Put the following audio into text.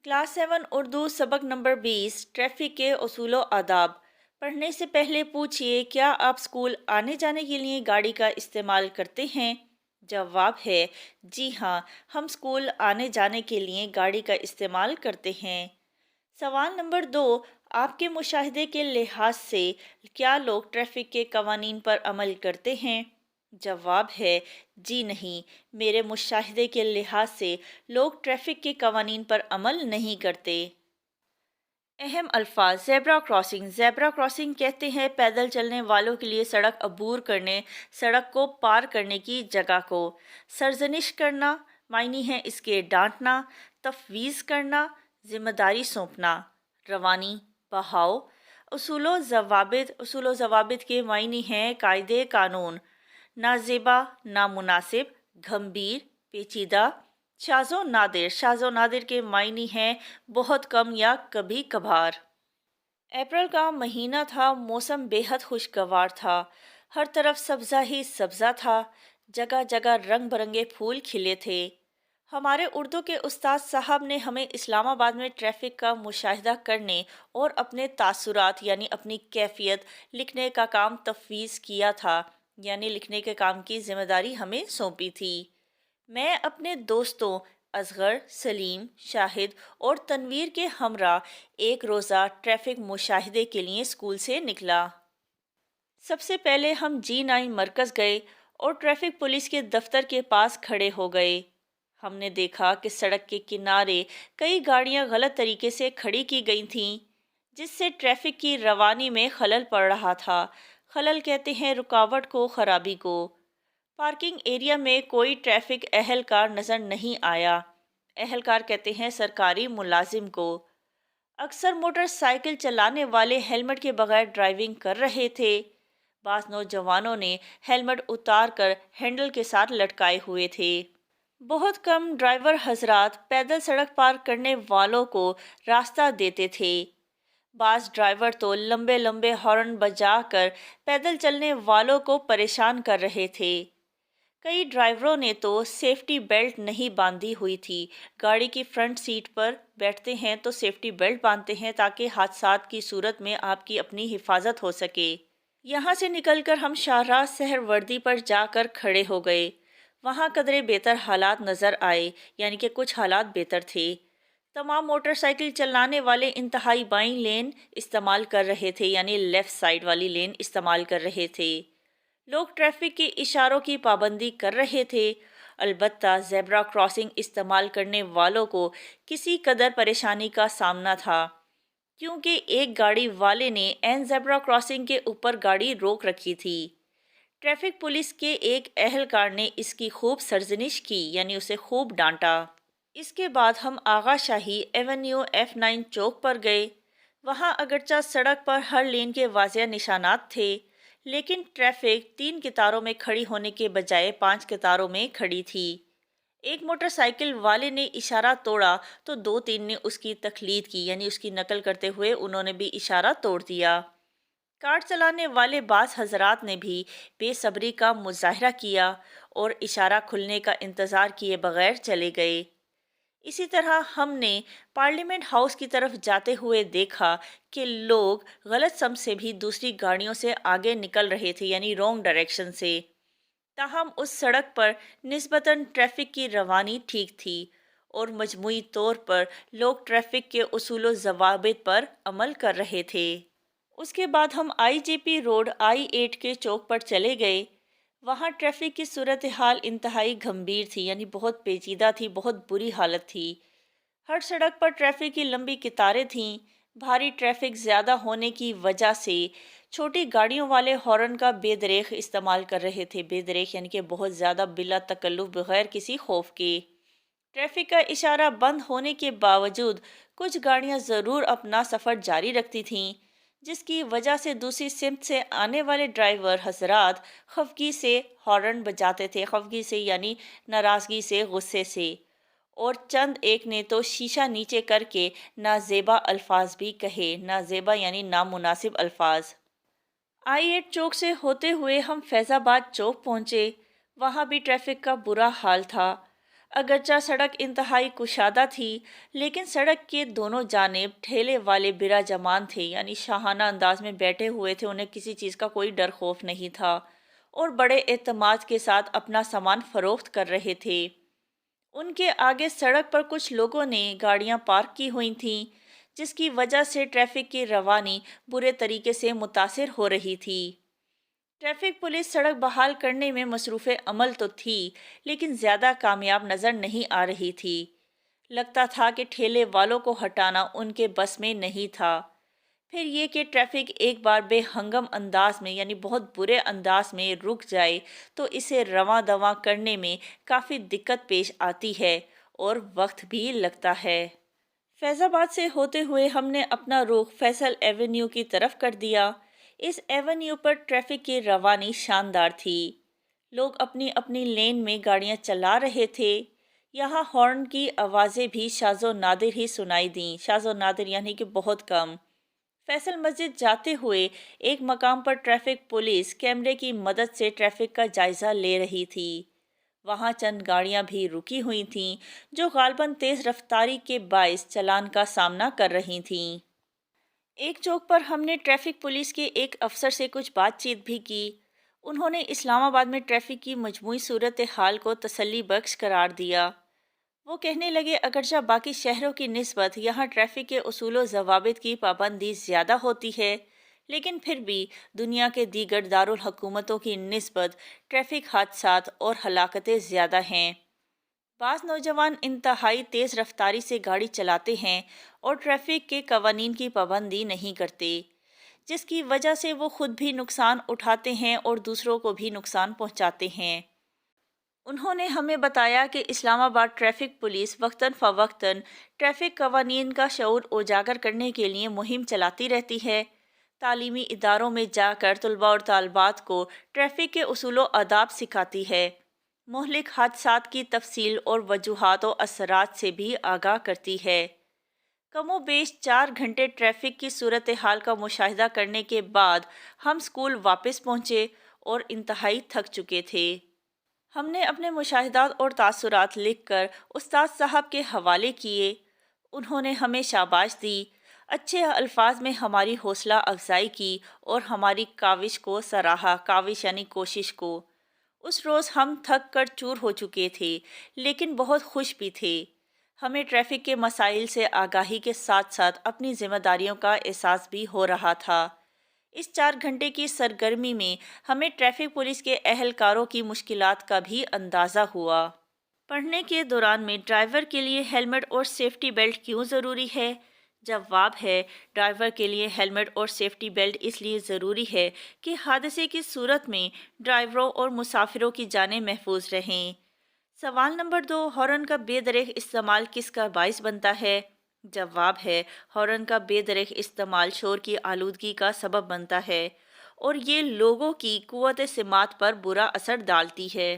Class 7 Urdu सबक number 20 traffic के उसूल व आदाब। पढ़ने से पहले पूछिए, क्या आप स्कूल आने जाने के लिए गाड़ी का इस्तेमाल करते हैं? जवाब है जी हाँ, हम स्कूल आने जाने के लिए गाड़ी का इस्तेमाल करते हैं। सवाल नंबर 2, आपके मुशाहिदे के लिहाज से क्या लोग ट्रैफिक के कवानीन पर अमल करते हैं? जवाब है जी नहीं, मेरे मुशाहिदे के लिहाज से लोग ट्रैफिक के कवानीन पर अमल नहीं करते। अहम अल्फाज। Zebra crossing. ज़ेब्रा क्रॉसिंग कहते हैं पैदल चलने वालों के लिए सड़क अबूर करने, सड़क को पार करने की जगह को। सरजनिश करना, मायनी है इसके डांटना, तफवीज़ करना, जिम्मेदारी सौंपना। रवानी, बहाव। उसूलो ज़वाबित के मायनी हैं कायदे कानून। नाजेबा, नामुनासिब, गंभीर, पेचीदा। शाज़ो नादिर के मायनी हैं बहुत कम या कभी कभार। अप्रैल का महीना था, मौसम बेहद खुशगवार था। हर तरफ सब्ज़ा ही सब्ज़ा था, जगह जगह रंग बिरंगे फूल खिले थे। हमारे उर्दू के उस्ताद साहब ने हमें इस्लामाबाद में ट्रैफिक का मुशाहिदा करने और अपने तासुरात यानी अपनी कैफियत लिखने का काम तफवीज़ किया था, यानी लिखने के काम की जिम्मेदारी हमें सौंपी थी। मैं अपने दोस्तों असगर, सलीम, शाहिद और तनवीर के हमरा एक रोज़ा ट्रैफिक मुशाहिदे के लिए स्कूल से निकला। सबसे पहले हम G9 मरकज़ गए और ट्रैफिक पुलिस के दफ्तर के पास खड़े हो गए। हमने देखा कि सड़क के किनारे कई गाड़ियां गलत तरीके से खड़ी की गई थीं, जिससे ट्रैफिक की रवानी में खलल पड़ रहा था। खलल कहते हैं रुकावट को, खराबी को। पार्किंग एरिया में कोई ट्रैफिक अहलकार नज़र नहीं आया। अहलकार कहते हैं सरकारी मुलाजिम को। अक्सर मोटरसाइकिल चलाने वाले हेलमेट के बगैर ड्राइविंग कर रहे थे। बास नौजवानों ने हेलमेट उतार कर हैंडल के साथ लटकाए हुए थे। बहुत कम ड्राइवर हजरात पैदल सड़क पार करने वालों को रास्ता देते थे। बास ड्राइवर तो लंबे लंबे हॉर्न बजाकर पैदल चलने वालों को परेशान कर रहे थे। कई ड्राइवरों ने तो सेफ्टी बेल्ट नहीं बांधी हुई थी। गाड़ी की फ्रंट सीट पर बैठते हैं तो सेफ्टी बेल्ट बांधते हैं ताकि हादसात की सूरत में आपकी अपनी हिफाजत हो सके। यहाँ से निकलकर हम शाहराह सहरवर्दी पर जाकर खड़े हो गए। वहाँ कदरे बेहतर हालात नज़र आए, यानी कि कुछ हालात बेहतर थे। तमाम मोटरसाइकिल चलाने वाले इंतहाई बाईं लेन इस्तेमाल कर रहे थे, यानी लेफ़्ट साइड वाली लेन इस्तेमाल कर रहे थे। लोग ट्रैफिक के इशारों की पाबंदी कर रहे थे। अलबत्ता ज़ेब्रा क्रॉसिंग इस्तेमाल करने वालों को किसी कदर परेशानी का सामना था, क्योंकि एक गाड़ी वाले ने एन ज़ेब्रा क्रॉसिंग के ऊपर गाड़ी रोक रखी थी। ट्रैफिक पुलिस के एक अहलकार ने इसकी खूब सरजनिश की, यानी उसे खूब डांटा। इसके बाद हम आगा शाही एवेन्यू F9 चौक पर गए। वहाँ अगरचा सड़क पर हर लेन के वाज़ेह निशानात थे, लेकिन ट्रैफिक 3 कतारों में खड़ी होने के बजाय 5 कतारों में खड़ी थी। एक मोटरसाइकिल वाले ने इशारा तोड़ा तो 2-3 ने उसकी तकलीद की, यानी उसकी नकल करते हुए उन्होंने भी इशारा तोड़ दिया। कार चलाने वाले बास हजरात ने भी बेसब्री का मुजाहरा किया और इशारा खुलने का इंतज़ार किए बगैर चले गए। इसी तरह हमने पार्लियामेंट हाउस की तरफ जाते हुए देखा कि लोग गलत सम से भी दूसरी गाड़ियों से आगे निकल रहे थे, यानी रॉन्ग डायरेक्शन से। ताहम उस सड़क पर निस्बतन ट्रैफिक की रवानी ठीक थी और मजमूई तौर पर लोग ट्रैफिक के उसूल ज़वाबित पर अमल कर रहे थे। उसके बाद हम IGP रोड I8 के चौक पर चले गए। वहाँ ट्रैफिक की सूरत हाल इंतहाई गंभीर थी, यानी बहुत पेचीदा थी, बहुत बुरी हालत थी। हर सड़क पर ट्रैफिक की लंबी कतारें थीं। भारी ट्रैफिक ज़्यादा होने की वजह से छोटी गाड़ियों वाले हॉर्न का बेदरेख इस्तेमाल कर रहे थे। बेदरेख यानी कि बहुत ज़्यादा, बिला तकल्लुफ़, बगैर किसी खौफ के। ट्रैफिक का इशारा बंद होने के बावजूद कुछ गाड़ियां ज़रूर अपना सफ़र जारी रखती थीं, जिसकी वजह से दूसरी सिमत से आने वाले ड्राइवर हजरात खफगी से हॉर्न बजाते थे। खफगी से यानी नाराज़गी से, गुस्से से। और चंद एक ने तो शीशा नीचे करके नाजेबा अल्फाज भी कहे। नाजेबा यानी नामुनासिब अल्फाज। I8 चौक से होते हुए हम फैज़ाबाद चौक पहुँचे। वहाँ भी ट्रैफिक का बुरा हाल था। اگرچہ سڑک انتہائی کشادہ تھی، لیکن سڑک کے دونوں جانب ٹھیلے والے برا جمان تھے، یعنی شاہانہ انداز میں بیٹھے ہوئے تھے، انہیں کسی چیز کا کوئی ڈر خوف نہیں تھا اور بڑے اعتماد کے ساتھ اپنا سامان فروخت کر رہے تھے۔ ان کے آگے سڑک پر کچھ لوگوں نے گاڑیاں پارک کی ہوئی تھیں، جس کی وجہ سے ٹریفک کی روانی برے طریقے سے متاثر ہو رہی تھی۔ ٹریفک پولیس سڑک بحال کرنے میں مصروف عمل تو تھی، لیکن زیادہ کامیاب نظر نہیں آ رہی تھی۔ لگتا تھا کہ ٹھیلے والوں کو ہٹانا ان کے بس میں نہیں تھا۔ پھر یہ کہ ٹریفک ایک بار بے ہنگم انداز میں، یعنی بہت برے انداز میں رک جائے تو اسے رواں دواں کرنے میں کافی دقت پیش آتی ہے اور وقت بھی لگتا ہے۔ فیض آباد سے ہوتے ہوئے ہم نے اپنا رخ فیصل ایونیو کی طرف کر دیا۔ اس ایونیو پر ٹریفک کی روانی شاندار تھی۔ لوگ اپنی اپنی لین میں گاڑیاں چلا رہے تھے۔ یہاں ہارن کی آوازیں بھی شاذ و نادر ہی سنائی دیں، شاذ و نادر یعنی کہ بہت کم۔ فیصل مسجد جاتے ہوئے ایک مقام پر ٹریفک پولیس کیمرے کی مدد سے ٹریفک کا جائزہ لے رہی تھی۔ وہاں چند گاڑیاں بھی رکی ہوئی تھیں جو غالباً تیز رفتاری کے باعث چلان کا سامنا کر رہی تھیں۔ ایک چوک پر ہم نے ٹریفک پولیس کے ایک افسر سے کچھ بات چیت بھی کی۔ انہوں نے اسلام آباد میں ٹریفک کی مجموعی صورتحال کو تسلی بخش قرار دیا۔ وہ کہنے لگے اگرچہ باقی شہروں کی نسبت یہاں ٹریفک کے اصول و ضوابط کی پابندی زیادہ ہوتی ہے، لیکن پھر بھی دنیا کے دیگر دارالحکومتوں کی نسبت ٹریفک حادثات اور ہلاکتیں زیادہ ہیں۔ بعض نوجوان انتہائی تیز رفتاری سے گاڑی چلاتے ہیں اور ٹریفک کے قوانین کی پابندی نہیں کرتے، جس کی وجہ سے وہ خود بھی نقصان اٹھاتے ہیں اور دوسروں کو بھی نقصان پہنچاتے ہیں۔ انہوں نے ہمیں بتایا کہ اسلام آباد ٹریفک پولیس وقتاً فوقتاً ٹریفک قوانین کا شعور اجاگر کرنے کے لیے مہم چلاتی رہتی ہے۔ تعلیمی اداروں میں جا کر طلباء اور طالبات کو ٹریفک کے اصول و آداب سکھاتی ہے، مہلک حادثات کی تفصیل اور وجوہات و اثرات سے بھی آگاہ کرتی ہے۔ کم و بیش 4 گھنٹے ٹریفک کی صورتحال کا مشاہدہ کرنے کے بعد ہم اسکول واپس پہنچے اور انتہائی تھک چکے تھے۔ ہم نے اپنے مشاہدات اور تاثرات لکھ کر استاد صاحب کے حوالے کیے۔ انہوں نے ہمیں شاباش دی، اچھے الفاظ میں ہماری حوصلہ افزائی کی اور ہماری کاوش کو سراہا، کاوش یعنی کوشش کو۔ اس روز ہم تھک کر چور ہو چکے تھے، لیکن بہت خوش بھی تھے۔ ہمیں ٹریفک کے مسائل سے آگاہی کے ساتھ ساتھ اپنی ذمہ داریوں کا احساس بھی ہو رہا تھا۔ اس 4 گھنٹے کی سرگرمی میں ہمیں ٹریفک پولیس کے اہلکاروں کی مشکلات کا بھی اندازہ ہوا۔ پڑھنے کے دوران میں ڈرائیور کے لیے ہیلمٹ اور سیفٹی بیلٹ کیوں ضروری ہے؟ جواب ہے، ڈرائیور کے لیے ہیلمٹ اور سیفٹی بیلٹ اس لیے ضروری ہے کہ حادثے کی صورت میں ڈرائیوروں اور مسافروں کی جانیں محفوظ رہیں۔ سوال نمبر 2، ہارن کا بے دریغ استعمال کس کا باعث بنتا ہے؟ جواب ہے، ہارن کا بے دریغ استعمال شور کی آلودگی کا سبب بنتا ہے اور یہ لوگوں کی قوت سماعت پر برا اثر ڈالتی ہے۔